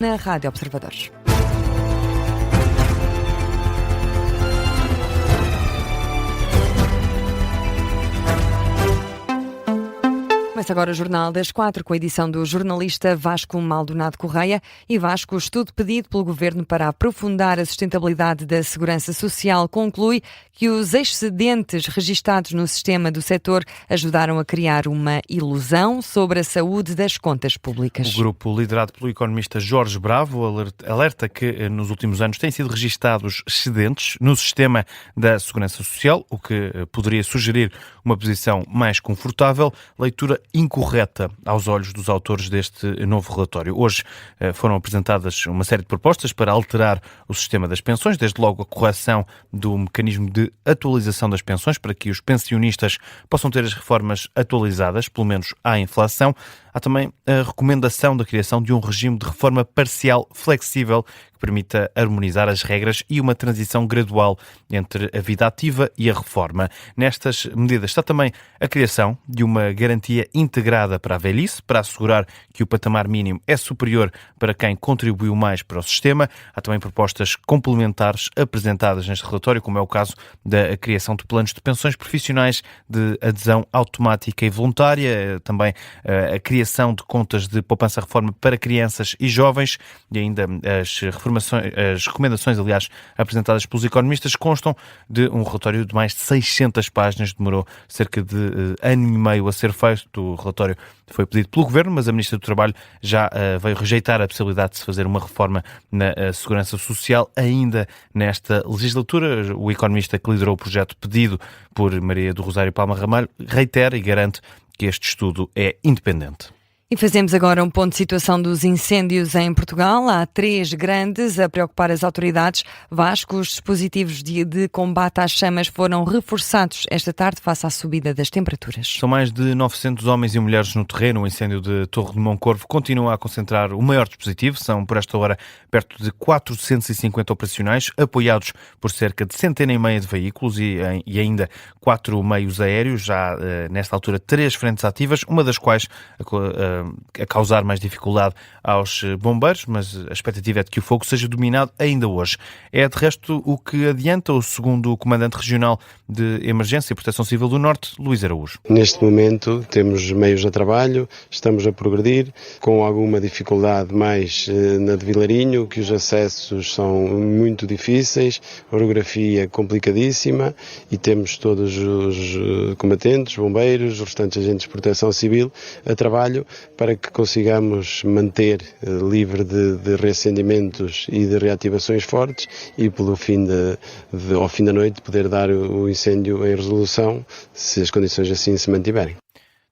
na Rádio Observadores. Começa agora o Jornal das 4 com a edição do jornalista Vasco Maldonado Correia. E Vasco, o estudo pedido pelo Governo para aprofundar a sustentabilidade da segurança social conclui que os excedentes registados no sistema do setor ajudaram a criar uma ilusão sobre a saúde das contas públicas. O grupo, liderado pelo economista Jorge Bravo, alerta que nos últimos anos têm sido registados excedentes no sistema da segurança social, o que poderia sugerir uma posição mais confortável, leitura incorreta aos olhos dos autores deste novo relatório. Hoje foram apresentadas uma série de propostas para alterar o sistema das pensões, desde logo a correção do mecanismo de atualização das pensões para que os pensionistas possam ter as reformas atualizadas, pelo menos à inflação. Há também a recomendação da criação de um regime de reforma parcial flexível que permita harmonizar as regras e uma transição gradual entre a vida ativa e a reforma. Nestas medidas está também a criação de uma garantia integrada para a velhice, para assegurar que o patamar mínimo é superior para quem contribuiu mais para o sistema. Há também propostas complementares apresentadas neste relatório, como é o caso da criação de planos de pensões profissionais de adesão automática e voluntária, também a criação de contas de poupança-reforma para crianças e jovens e ainda as recomendações, aliás, apresentadas pelos economistas constam de um relatório de mais de 600 páginas, demorou cerca de ano e meio a ser feito. O relatório foi pedido pelo Governo, mas a Ministra do Trabalho já veio rejeitar a possibilidade de se fazer uma reforma na Segurança Social ainda nesta legislatura. O economista que liderou o projeto pedido por Maria do Rosário Palma Ramalho reitera e garante que este estudo é independente. E fazemos agora um ponto de situação dos incêndios em Portugal. Há 3 grandes a preocupar as autoridades. Vasco, os dispositivos de combate às chamas foram reforçados esta tarde face à subida das temperaturas. São mais de 900 homens e mulheres no terreno. O incêndio de Torre de Moncorvo continua a concentrar o maior dispositivo. São, por esta hora, perto de 450 operacionais, apoiados por cerca de 150 de veículos e ainda 4 meios aéreos. Já, nesta altura, 3 frentes ativas, uma das quais a causar mais dificuldade aos bombeiros, mas a expectativa é de que o fogo seja dominado ainda hoje. É, de resto, o que adianta o segundo comandante regional de Emergência e Proteção Civil do Norte, Luís Araújo. Neste momento temos meios a trabalho, estamos a progredir, com alguma dificuldade mais na de Vilarinho, que os acessos são muito difíceis, a orografia complicadíssima e temos todos os combatentes, bombeiros, os restantes agentes de proteção civil a trabalho para que consigamos manter livre de reacendimentos e de reativações fortes e pelo fim ao fim da noite poder dar o incêndio em resolução se as condições assim se mantiverem.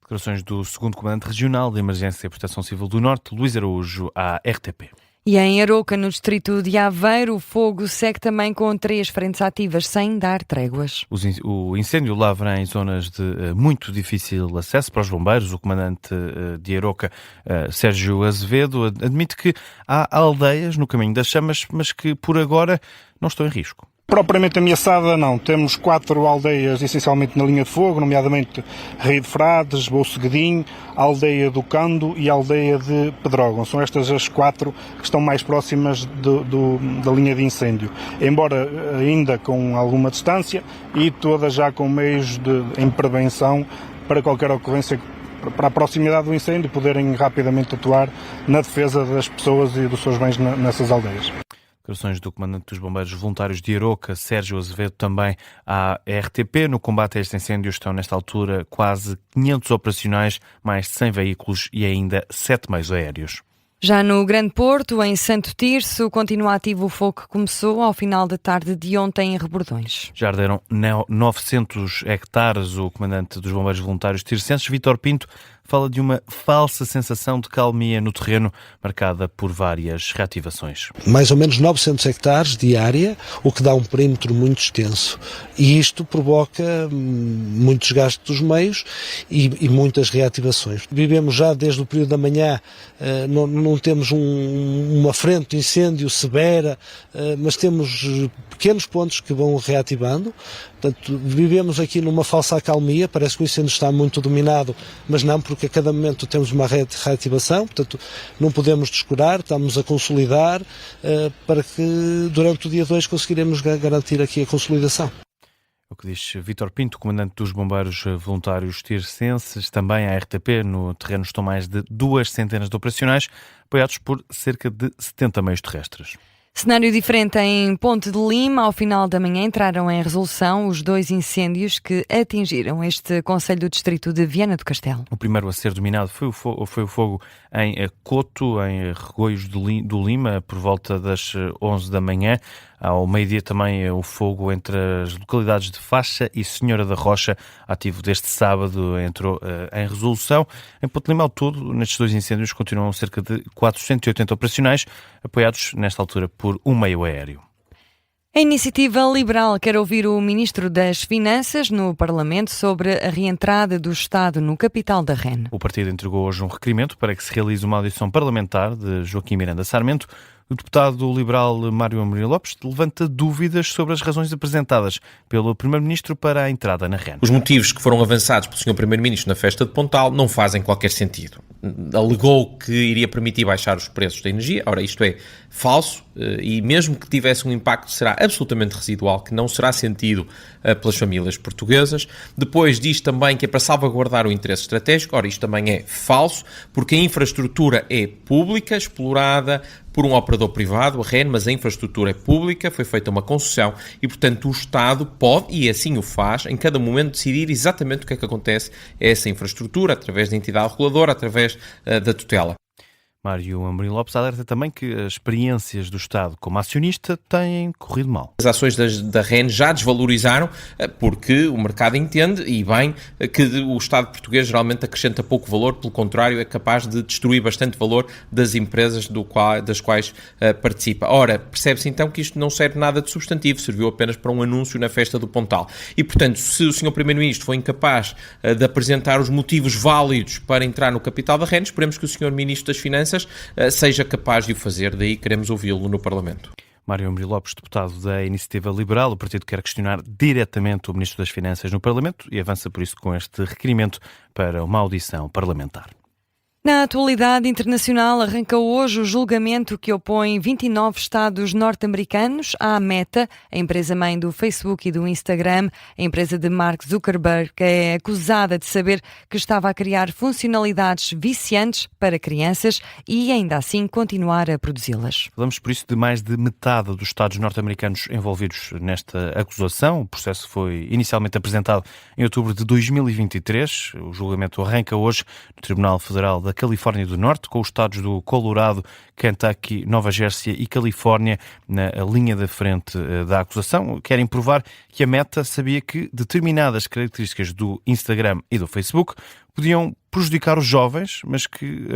Declarações do segundo comandante regional de Emergência e Proteção Civil do Norte, Luís Araújo, à RTP. E em Aroca, no distrito de Aveiro, o fogo segue também com 3 frentes ativas, sem dar tréguas. O incêndio lavra em zonas de muito difícil acesso para os bombeiros. O comandante de Aroca, Sérgio Azevedo, admite que há aldeias no caminho das chamas, mas que por agora não estão em risco. Propriamente ameaçada, não. Temos 4 aldeias essencialmente na linha de fogo, nomeadamente Rei de Frades, Bolseguedinho, a aldeia do Cando e a aldeia de Pedrógão. São estas as 4 que estão mais próximas da linha de incêndio. Embora ainda com alguma distância e todas já com meios em prevenção para qualquer ocorrência, para a proximidade do incêndio, poderem rapidamente atuar na defesa das pessoas e dos seus bens nessas aldeias. Declarações do comandante dos bombeiros voluntários de Aroca, Sérgio Azevedo, também à RTP. No combate a este incêndio estão, nesta altura, quase 500 operacionais, mais de 100 veículos e ainda 7 meios aéreos. Já no Grande Porto, em Santo Tirso, continua ativo o fogo que começou ao final da tarde de ontem em Rebordões. Já arderam 900 hectares. O comandante dos bombeiros voluntários tircenses, Vítor Pinto, fala de uma falsa sensação de calmia no terreno, marcada por várias reativações. Mais ou menos 900 hectares de área, o que dá um perímetro muito extenso. E isto provoca muito desgaste dos meios e muitas reativações. Vivemos já desde o período da manhã, não temos uma frente de incêndio severa, mas temos pequenos pontos que vão reativando. Portanto, vivemos aqui numa falsa acalmia, parece que o incêndio está muito dominado, mas não, porque a cada momento temos uma reativação, portanto, não podemos descurar, estamos a consolidar para que durante o dia 2 conseguiremos garantir aqui a consolidação. O que diz Vítor Pinto, comandante dos bombeiros voluntários tirsenses. Também à RTP, no terreno estão mais de 200 de operacionais, apoiados por cerca de 70 meios terrestres. Cenário diferente em Ponte de Lima. Ao final da manhã entraram em resolução os 2 incêndios que atingiram este concelho do distrito de Viana do Castelo. O primeiro a ser dominado foi o fogo em Coto, em Regoios do Lima, por volta das 11 da manhã. Ao meio-dia também o fogo entre as localidades de Faixa e Senhora da Rocha, ativo deste sábado, entrou em resolução. Em Ponte de Lima, ao todo, nestes 2 incêndios, continuam cerca de 480 operacionais, apoiados nesta altura por um meio aéreo. A Iniciativa Liberal quer ouvir o Ministro das Finanças no Parlamento sobre a reentrada do Estado no capital da REN. O partido entregou hoje um requerimento para que se realize uma audição parlamentar de Joaquim Miranda Sarmento. O deputado liberal Mário Amorim Lopes levanta dúvidas sobre as razões apresentadas pelo Primeiro-Ministro para a entrada na REN. Os motivos que foram avançados pelo Sr. Primeiro-Ministro na festa de Pontal não fazem qualquer sentido. Alegou que iria permitir baixar os preços da energia. Ora, isto é falso e mesmo que tivesse um impacto será absolutamente residual, que não será sentido pelas famílias portuguesas. Depois diz também que é para salvaguardar o interesse estratégico. Ora, isto também é falso, porque a infraestrutura é pública, explorada por um operador privado, a REN, mas a infraestrutura é pública, foi feita uma concessão e, portanto, o Estado pode, e assim o faz, em cada momento decidir exatamente o que é que acontece a essa infraestrutura, através da entidade reguladora, através da tutela. Mário Amorim Lopes alerta também que as experiências do Estado como acionista têm corrido mal. As ações da REN já desvalorizaram porque o mercado entende, e bem, que o Estado português geralmente acrescenta pouco valor, pelo contrário, é capaz de destruir bastante valor das empresas das quais participa. Ora, percebe-se então que isto não serve nada de substantivo, serviu apenas para um anúncio na festa do Pontal. E, portanto, se o Sr. Primeiro-Ministro foi incapaz de apresentar os motivos válidos para entrar no capital da REN, esperemos que o Sr. Ministro das Finanças seja capaz de o fazer, daí queremos ouvi-lo no Parlamento. Mário Amorim Lopes, deputado da Iniciativa Liberal, o partido quer questionar diretamente o Ministro das Finanças no Parlamento e avança por isso com este requerimento para uma audição parlamentar. Na atualidade internacional, arranca hoje o julgamento que opõe 29 Estados norte-americanos à Meta, a empresa-mãe do Facebook e do Instagram. A empresa de Mark Zuckerberg é acusada de saber que estava a criar funcionalidades viciantes para crianças e, ainda assim, continuar a produzi-las. Falamos, por isso, de mais de metade dos Estados norte-americanos envolvidos nesta acusação. O processo foi inicialmente apresentado em outubro de 2023. O julgamento arranca hoje no Tribunal Federal da Califórnia do Norte, com os estados do Colorado, Kentucky, Nova Jersey e Califórnia na linha da frente da acusação. Querem provar que a Meta sabia que determinadas características do Instagram e do Facebook podiam prejudicar os jovens, mas que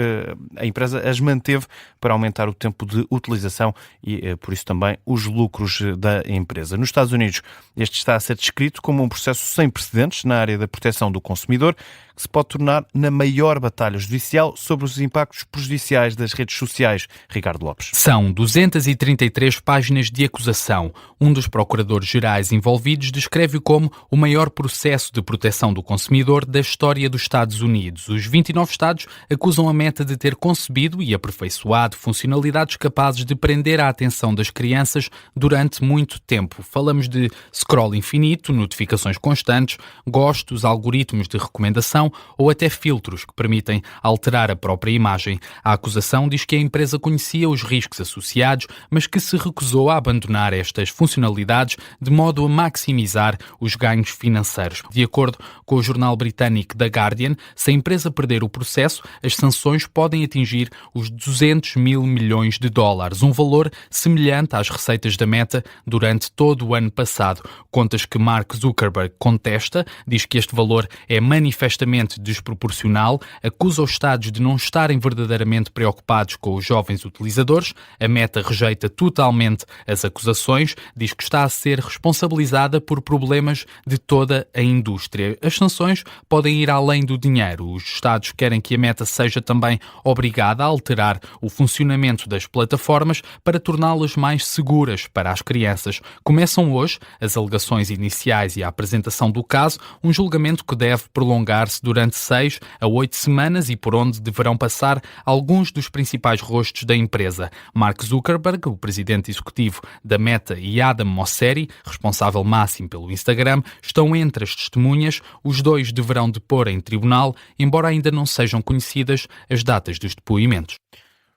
a empresa as manteve para aumentar o tempo de utilização e, por isso, também os lucros da empresa. Nos Estados Unidos, este está a ser descrito como um processo sem precedentes na área da proteção do consumidor, que se pode tornar na maior batalha judicial sobre os impactos prejudiciais das redes sociais. Ricardo Lopes. São 233 páginas de acusação. Um dos procuradores-gerais envolvidos descreve-o como o maior processo de proteção do consumidor da história dos Estados Unidos. Os 29 Estados acusam a Meta de ter concebido e aperfeiçoado funcionalidades capazes de prender a atenção das crianças durante muito tempo. Falamos de scroll infinito, notificações constantes, gostos, algoritmos de recomendação ou até filtros que permitem alterar a própria imagem. A acusação diz que a empresa conhecia os riscos associados, mas que se recusou a abandonar estas funcionalidades de modo a maximizar os ganhos financeiros. De acordo com o jornal britânico The Guardian, se a empresa perder o processo, as sanções podem atingir os 200 mil milhões de dólares, um valor semelhante às receitas da Meta durante todo o ano passado. Contas que Mark Zuckerberg contesta, diz que este valor é manifestamente desproporcional, acusa os Estados de não estarem verdadeiramente preocupados com os jovens jovens utilizadores. A Meta rejeita totalmente as acusações, diz que está a ser responsabilizada por problemas de toda a indústria. As sanções podem ir além do dinheiro. Os Estados querem que a Meta seja também obrigada a alterar o funcionamento das plataformas para torná-las mais seguras para as crianças. Começam hoje as alegações iniciais e a apresentação do caso, um julgamento que deve prolongar-se durante 6 a 8 semanas e por onde deverão passar alguns dos principais rostos da empresa. Mark Zuckerberg, o presidente executivo da Meta, e Adam Mosseri, responsável máximo pelo Instagram, estão entre as testemunhas. Os dois deverão depor em tribunal, embora ainda não sejam conhecidas as datas dos depoimentos.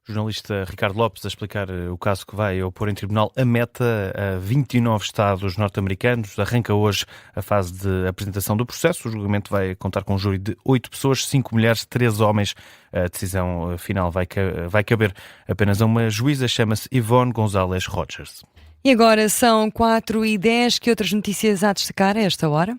O jornalista Ricardo Lopes a explicar o caso que vai opor em tribunal a Meta a 29 estados norte-americanos. Arranca hoje a fase de apresentação do processo. O julgamento vai contar com um júri de 8 pessoas, 5 mulheres, 3 homens. A decisão final vai caber apenas a uma juíza, chama-se Yvonne Gonzalez Rogers. E agora são 4h10. Que outras notícias há a destacar a esta hora?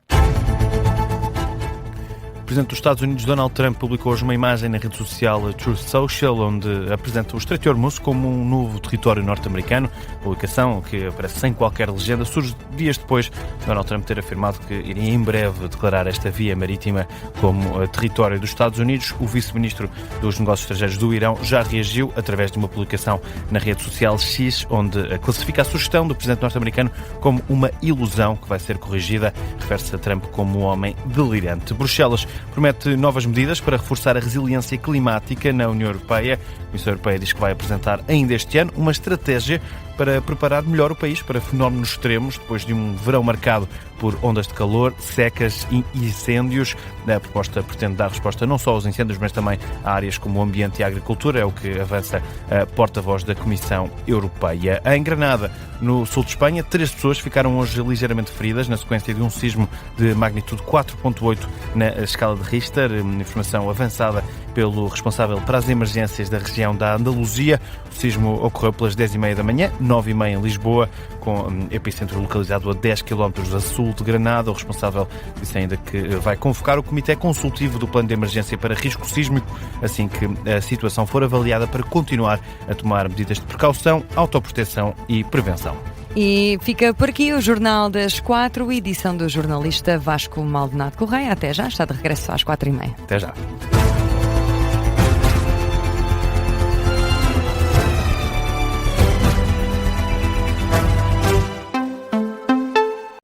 O Presidente dos Estados Unidos, Donald Trump, publicou hoje uma imagem na rede social Truth Social, onde apresenta o Estreito de Hormuz como um novo território norte-americano. A publicação, que aparece sem qualquer legenda, surge dias depois de Donald Trump ter afirmado que iria em breve declarar esta via marítima como território dos Estados Unidos. O vice-ministro dos Negócios Estrangeiros do Irão já reagiu através de uma publicação na rede social X, onde classifica a sugestão do Presidente norte-americano como uma ilusão que vai ser corrigida. Refere-se a Trump como um homem delirante. Bruxelas promete novas medidas para reforçar a resiliência climática na União Europeia. A Comissão Europeia diz que vai apresentar ainda este ano uma estratégia para preparar melhor o país para fenómenos extremos, depois de um verão marcado por ondas de calor, secas e incêndios. A proposta pretende dar resposta não só aos incêndios, mas também a áreas como o ambiente e a agricultura, é o que avança a porta-voz da Comissão Europeia. Em Granada, no sul de Espanha, 3 pessoas ficaram hoje ligeiramente feridas na sequência de um sismo de magnitude 4.8 na escala de Richter. Informação avançada pelo responsável para as emergências da região da Andaluzia. O sismo ocorreu pelas 10h30 da manhã, 9h30 em Lisboa, com epicentro localizado a 10 km a sul de Granada. O responsável disse ainda que vai convocar o Comitê Consultivo do Plano de Emergência para Risco Sísmico, assim que a situação for avaliada, para continuar a tomar medidas de precaução, autoproteção e prevenção. E fica por aqui o Jornal das 4, edição do jornalista Vasco Maldonado Correia. Até já, está de regresso às 4h30. Até já.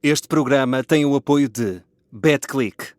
Este programa tem o apoio de BetClick.